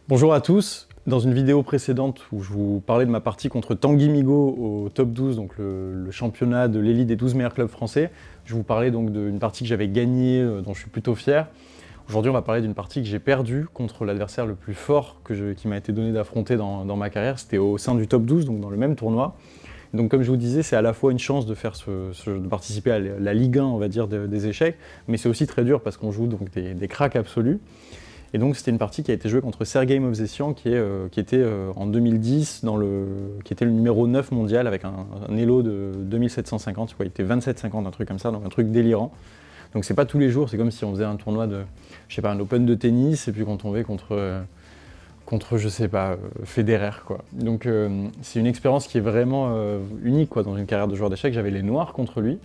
Bonjour à tous. Dans une vidéo précédente où je vous parlais de ma partie contre Tanguy Migaud au top 12, donc le championnat de l'élite des 12 meilleurs clubs français, je vous parlais donc d'une partie que j'avais gagnée, dont je suis plutôt fier. Aujourd'hui, on va parler d'une partie que j'ai perdue contre l'adversaire le plus fort qui m'a été donné d'affronter dans ma carrière. C'était au sein du top 12, donc dans le même tournoi. Donc comme je vous disais, c'est à la fois une chance de faire de participer à la Ligue 1, on va dire, des échecs, mais c'est aussi très dur parce qu'on joue donc des cracks absolus. Et donc c'était une partie qui a été jouée contre Sergei Movsesian qui était en 2010, qui était le numéro 9 mondial avec un elo de 2750, il était 27,50, un truc comme ça, donc un truc délirant. Donc c'est pas tous les jours, c'est comme si on faisait un tournoi de, je sais pas, un open de tennis et puis qu'on tombait contre je sais pas, Federer, quoi. Donc c'est une expérience qui est vraiment unique, quoi, dans une carrière de joueur d'échecs. J'avais les noirs contre lui.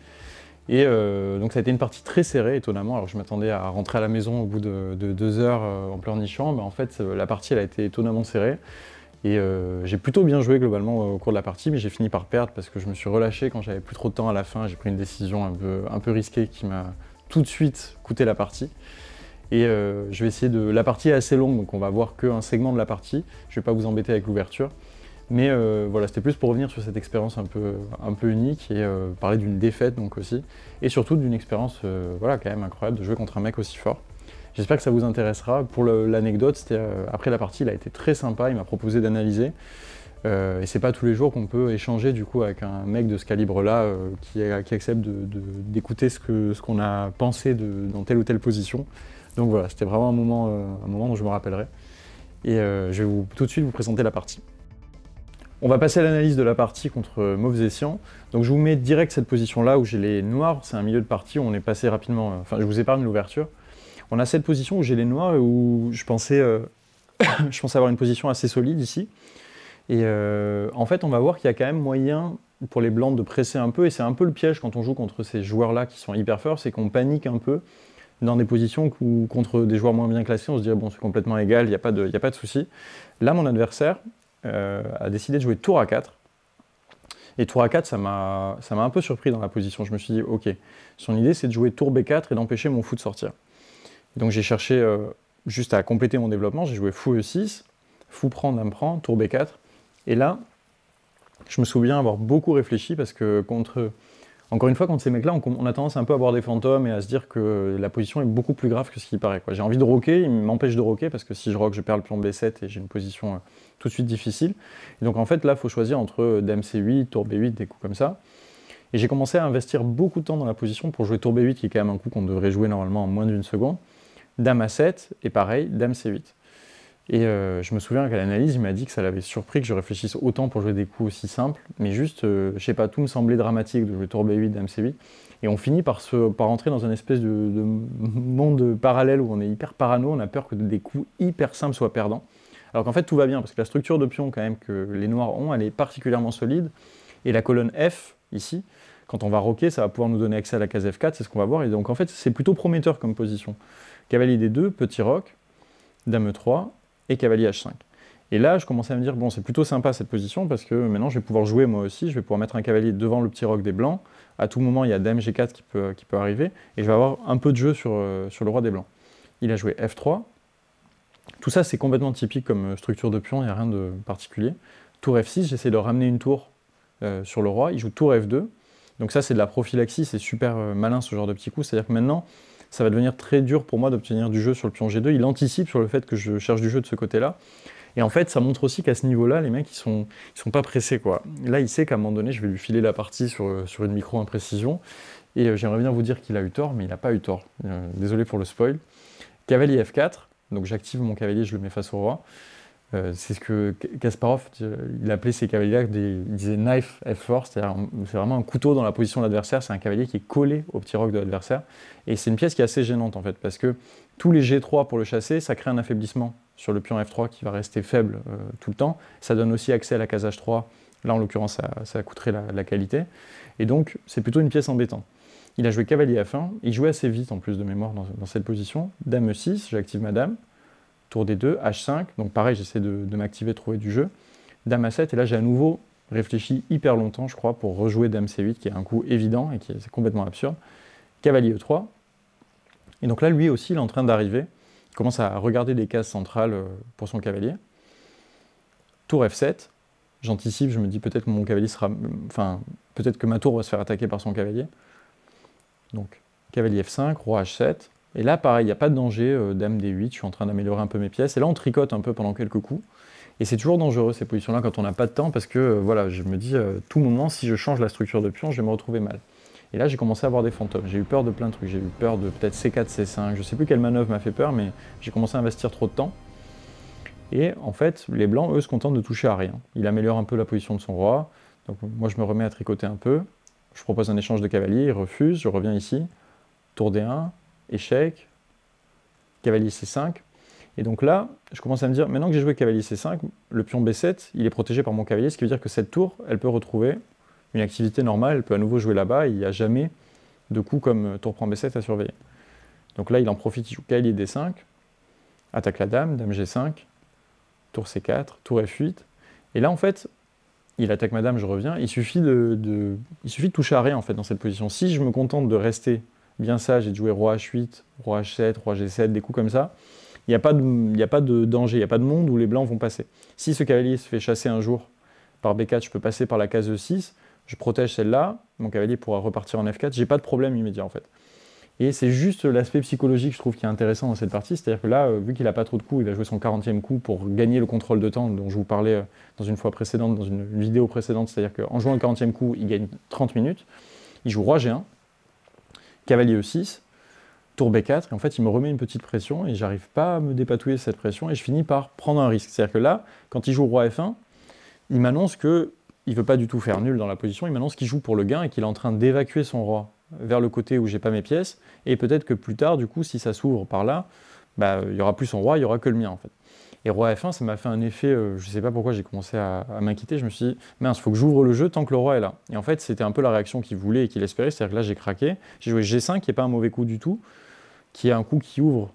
Et donc ça a été une partie très serrée, étonnamment. Alors je m'attendais à rentrer à la maison au bout de 2 heures en pleurnichant, mais en fait la partie elle a été étonnamment serrée. Et j'ai plutôt bien joué globalement au cours de la partie, mais j'ai fini par perdre parce que je me suis relâché quand j'avais plus trop de temps à la fin. J'ai pris une décision un peu risquée qui m'a tout de suite coûté la partie. Et je vais essayer de... La partie est assez longue, donc on va voir qu'un segment de la partie. Je ne vais pas vous embêter avec l'ouverture. Mais voilà, c'était plus pour revenir sur cette expérience un peu unique et parler d'une défaite donc aussi. Et surtout d'une expérience voilà, quand même incroyable de jouer contre un mec aussi fort. J'espère que ça vous intéressera. Pour l'anecdote, c'était après la partie, il a été très sympa, il m'a proposé d'analyser. Et c'est pas tous les jours qu'on peut échanger du coup avec un mec de ce calibre-là qui accepte d'écouter ce qu'on a pensé dans telle ou telle position. Donc voilà, c'était vraiment un moment dont je me rappellerai. Et je vais tout de suite vous présenter la partie. On va passer à l'analyse de la partie contre Movsesian. Donc je vous mets direct cette position-là où j'ai les noirs, c'est un milieu de partie où on est passé rapidement, enfin je vous épargne l'ouverture. On a cette position où j'ai les noirs et où je pensais avoir une position assez solide ici. Et en fait on va voir qu'il y a quand même moyen pour les blancs de presser un peu, et c'est un peu le piège quand on joue contre ces joueurs-là qui sont hyper forts, c'est qu'on panique un peu dans des positions où contre des joueurs moins bien classés, on se dirait bon c'est complètement égal, il n'y a pas de souci. Là mon adversaire a décidé de jouer tour à 4. Et tour à 4, ça m'a un peu surpris dans la position. Je me suis dit, ok, son idée c'est de jouer tour B4 et d'empêcher mon fou de sortir. Donc j'ai cherché juste à compléter mon développement, j'ai joué fou E6, fou prend, dame prend, tour B4. Et là, je me souviens avoir beaucoup réfléchi parce que encore une fois, contre ces mecs-là, on a tendance un peu à avoir des fantômes et à se dire que la position est beaucoup plus grave que ce qu'il paraît. J'ai envie de roquer, il m'empêche de roquer parce que si je roque, je perds le pion B7 et j'ai une position tout de suite difficile. Et donc en fait, là, il faut choisir entre dame C8, tour B8, des coups comme ça. Et j'ai commencé à investir beaucoup de temps dans la position pour jouer tour B8, qui est quand même un coup qu'on devrait jouer normalement en moins d'une seconde. Dame A7, et pareil, dame C8. Et je me souviens qu'à l'analyse, il m'a dit que ça l'avait surpris que je réfléchisse autant pour jouer des coups aussi simples, mais juste, je sais pas, tout me semblait dramatique de jouer tour B8, dame C8, et on finit par entrer dans une espèce de monde parallèle où on est hyper parano, on a peur que des coups hyper simples soient perdants, alors qu'en fait tout va bien, parce que la structure de pion quand même que les noirs ont, elle est particulièrement solide, et la colonne F, ici, quand on va roquer, ça va pouvoir nous donner accès à la case F4, c'est ce qu'on va voir, et donc en fait c'est plutôt prometteur comme position. Cavalier D2, petit roc, dame E3, et cavalier H5. Et là, je commençais à me dire, bon, c'est plutôt sympa cette position, parce que maintenant, je vais pouvoir jouer moi aussi, je vais pouvoir mettre un cavalier devant le petit roc des blancs, à tout moment, il y a dame G4 qui peut arriver, et je vais avoir un peu de jeu sur le roi des blancs. Il a joué F3, tout ça, c'est complètement typique comme structure de pion, il n'y a rien de particulier. Tour F6, j'essaie de ramener une tour sur le roi, il joue tour F2, donc ça, c'est de la prophylaxie, c'est super malin ce genre de petit coup, c'est-à-dire que maintenant, ça va devenir très dur pour moi d'obtenir du jeu sur le pion G2. Il anticipe sur le fait que je cherche du jeu de ce côté-là. Et en fait, ça montre aussi qu'à ce niveau-là, les mecs, ils sont pas pressés, quoi. Là, il sait qu'à un moment donné, je vais lui filer la partie sur une micro-imprécision. Et j'aimerais bien vous dire qu'il a eu tort, mais il n'a pas eu tort. Désolé pour le spoil. Cavalier F4. Donc j'active mon cavalier, je le mets face au roi. C'est ce que Kasparov, il appelait ces cavaliers-là, il disait knife F4, c'est-à-dire c'est vraiment un couteau dans la position de l'adversaire, c'est un cavalier qui est collé au petit roc de l'adversaire. Et c'est une pièce qui est assez gênante en fait, parce que tous les G3 pour le chasser, ça crée un affaiblissement sur le pion F3 qui va rester faible tout le temps. Ça donne aussi accès à la case H3, là en l'occurrence ça coûterait la qualité. Et donc c'est plutôt une pièce embêtante. Il a joué cavalier F1, il jouait assez vite en plus de mémoire dans cette position. Dame E6, j'active ma dame. Tour D2, H5, donc pareil, j'essaie de m'activer, trouver du jeu. Dame A7, et là j'ai à nouveau réfléchi hyper longtemps, je crois, pour rejouer Dame C8, qui est un coup évident et qui est complètement absurde. Cavalier E3, et donc là, lui aussi, il est en train d'arriver. commence à regarder des cases centrales pour son cavalier. Tour F7, j'anticipe, je me dis peut-être que mon cavalier sera... Enfin, peut-être que ma tour va se faire attaquer par son cavalier. Donc, cavalier F5, roi H7. Et là, pareil, il n'y a pas de danger, dame D8, je suis en train d'améliorer un peu mes pièces. Et là, on tricote un peu pendant quelques coups. Et c'est toujours dangereux, ces positions-là, quand on n'a pas de temps, parce que, voilà, je me dis, tout moment, si je change la structure de pion, je vais me retrouver mal. Et là, j'ai commencé à avoir des fantômes. J'ai eu peur de plein de trucs. J'ai eu peur de peut-être C4, C5. Je ne sais plus quelle manœuvre m'a fait peur, mais j'ai commencé à investir trop de temps. Et en fait, les blancs, eux, se contentent de toucher à rien. Il améliore un peu la position de son roi. Donc moi, je me remets à tricoter un peu. Je propose un échange de cavaliers, il refuse. Je reviens ici. Tour D1, échec, cavalier C5. Et donc là, je commence à me dire, maintenant que j'ai joué cavalier C5, le pion B7, il est protégé par mon cavalier, ce qui veut dire que cette tour, elle peut retrouver une activité normale, elle peut à nouveau jouer là-bas, et il n'y a jamais de coup comme tour prend B7 à surveiller. Donc là, il en profite, il joue cavalier D5, attaque la dame, dame G5, tour C4, tour F8, et là, en fait, il attaque ma dame, je reviens, il suffit de toucher à rien, en fait, dans cette position. Si je me contente de rester bien sage et de jouer roi H8, roi H7, roi G7, des coups comme ça, il n'y a pas de danger, il n'y a pas de monde où les blancs vont passer. Si ce cavalier se fait chasser un jour par B4, je peux passer par la case E6, je protège celle-là, mon cavalier pourra repartir en F4, j'ai pas de problème immédiat en fait. Et c'est juste l'aspect psychologique, je trouve, qui est intéressant dans cette partie, c'est-à-dire que là, vu qu'il n'a pas trop de coups, il va jouer son 40e coup pour gagner le contrôle de temps dont je vous parlais dans une fois précédente, dans une vidéo précédente, c'est-à-dire qu'en jouant le 40e coup, il gagne 30 minutes, il joue roi G1, cavalier E6, tour B4, et en fait il me remet une petite pression et j'arrive pas à me dépatouiller de cette pression et je finis par prendre un risque. C'est-à-dire que là, quand il joue roi F1, il m'annonce qu'il ne veut pas du tout faire nul dans la position, il m'annonce qu'il joue pour le gain et qu'il est en train d'évacuer son roi vers le côté où j'ai pas mes pièces, et peut-être que plus tard, du coup, si ça s'ouvre par là, il n'y aura plus son roi, il n'y aura que le mien en fait. Et roi F1, ça m'a fait un effet, je ne sais pas pourquoi j'ai commencé à m'inquiéter, je me suis dit, mince, il faut que j'ouvre le jeu tant que le roi est là. Et en fait, c'était un peu la réaction qu'il voulait et qu'il espérait, c'est-à-dire que là, j'ai craqué, j'ai joué G5, qui n'est pas un mauvais coup du tout, qui est un coup qui ouvre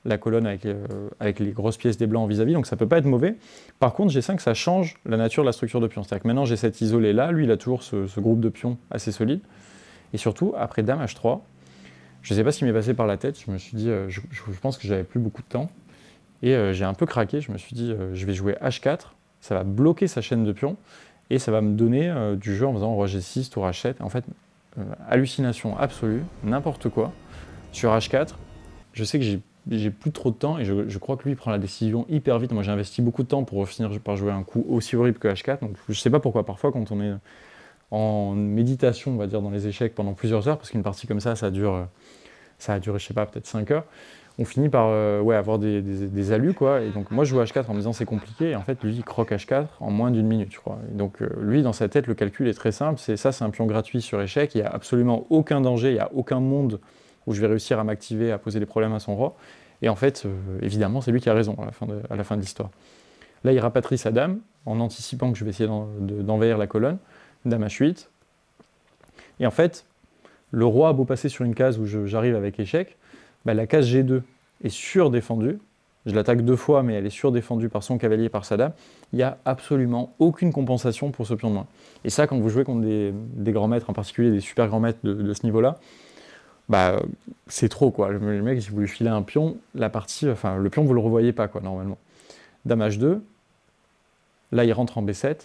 la colonne avec les grosses pièces des blancs vis-à-vis, donc ça peut pas être mauvais. Par contre, G5, ça change la nature de la structure de pion. C'est-à-dire que maintenant, j'ai cet isolé là, lui, il a toujours ce groupe de pions assez solide. Et surtout, après dame H3, je ne sais pas ce qui m'est passé par la tête, je me suis dit, je pense que j'avais plus beaucoup de temps, et j'ai un peu craqué, je me suis dit, je vais jouer H4, ça va bloquer sa chaîne de pions, et ça va me donner du jeu en faisant roi G6, tour H7, en fait, hallucination absolue, n'importe quoi. Sur H4, je sais que j'ai plus trop de temps, et je crois que lui, il prend la décision hyper vite. Moi, j'ai investi beaucoup de temps pour finir par jouer un coup aussi horrible que H4, donc je ne sais pas pourquoi, parfois, quand on est en méditation, on va dire, dans les échecs pendant plusieurs heures, parce qu'une partie comme ça a duré, je sais pas, peut-être 5 heures, on finit par avoir des allus, quoi. Et donc moi, je joue H4 en me disant c'est compliqué, et en fait, lui, il croque H4 en moins d'une minute, je crois. Et donc lui, dans sa tête, le calcul est très simple, c'est un pion gratuit sur échec, il n'y a absolument aucun danger, il n'y a aucun monde où je vais réussir à m'activer, à poser des problèmes à son roi. Et en fait, évidemment, c'est lui qui a raison à la fin de l'histoire. Là, il rapatrie sa dame, en anticipant que je vais essayer d'envahir la colonne, dame H8. Et en fait, le roi a beau passer sur une case où j'arrive avec échec, la case G2 est surdéfendue. Je l'attaque 2 fois, mais elle est surdéfendue par son cavalier et par sa dame. Il n'y a absolument aucune compensation pour ce pion de moins. Et ça, quand vous jouez contre des grands maîtres, en particulier des super grands maîtres de ce niveau-là, c'est trop, quoi. Le mec, si vous lui filez un pion, le pion, vous le revoyez pas, quoi, normalement. Dame H2, là, il rentre en B7,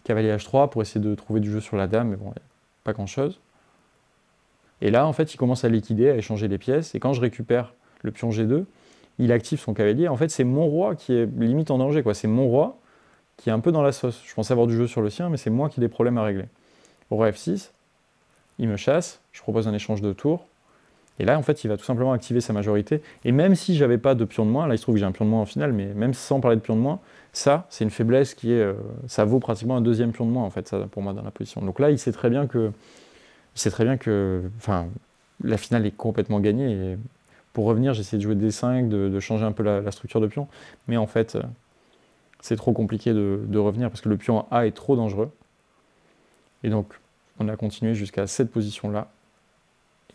cavalier H3 pour essayer de trouver du jeu sur la dame, mais bon, pas grand-chose. Et là, en fait, il commence à liquider, à échanger les pièces, et quand je récupère le pion G2, il active son cavalier. En fait, c'est mon roi qui est limite en danger, quoi. C'est mon roi qui est un peu dans la sauce. Je pensais avoir du jeu sur le sien, mais c'est moi qui ai des problèmes à régler. Roi F6, il me chasse, je propose un échange de tours, et là, en fait, il va tout simplement activer sa majorité. Et même si j'avais pas de pion de moins, là, il se trouve que j'ai un pion de moins en finale, mais même sans parler de pion de moins, ça, c'est une faiblesse qui est... ça vaut pratiquement un deuxième pion de moins, en fait, ça, pour moi, dans la position. Donc là, il sait très bien que la finale est complètement gagnée. Et pour revenir, j'essaie de jouer D5, de changer un peu la structure de pion. Mais en fait, c'est trop compliqué de revenir parce que le pion A est trop dangereux. Et donc, on a continué jusqu'à cette position-là.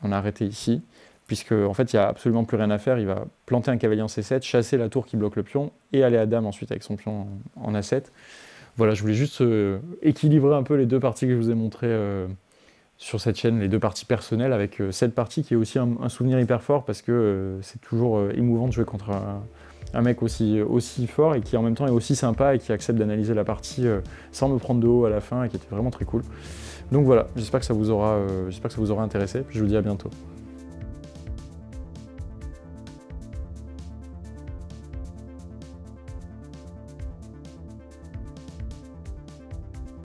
On a arrêté ici, puisque en fait, il n'y a absolument plus rien à faire. Il va planter un cavalier en C7, chasser la tour qui bloque le pion, et aller à dame ensuite avec son pion en A7. Voilà, je voulais juste équilibrer un peu les deux parties que je vous ai montrées sur cette chaîne, les 2 parties personnelles, avec cette partie qui est aussi un souvenir hyper fort parce que c'est toujours émouvant de jouer contre un mec aussi fort et qui en même temps est aussi sympa et qui accepte d'analyser la partie sans me prendre de haut à la fin et qui était vraiment très cool. Donc voilà, j'espère que ça vous aura intéressé, je vous dis à bientôt.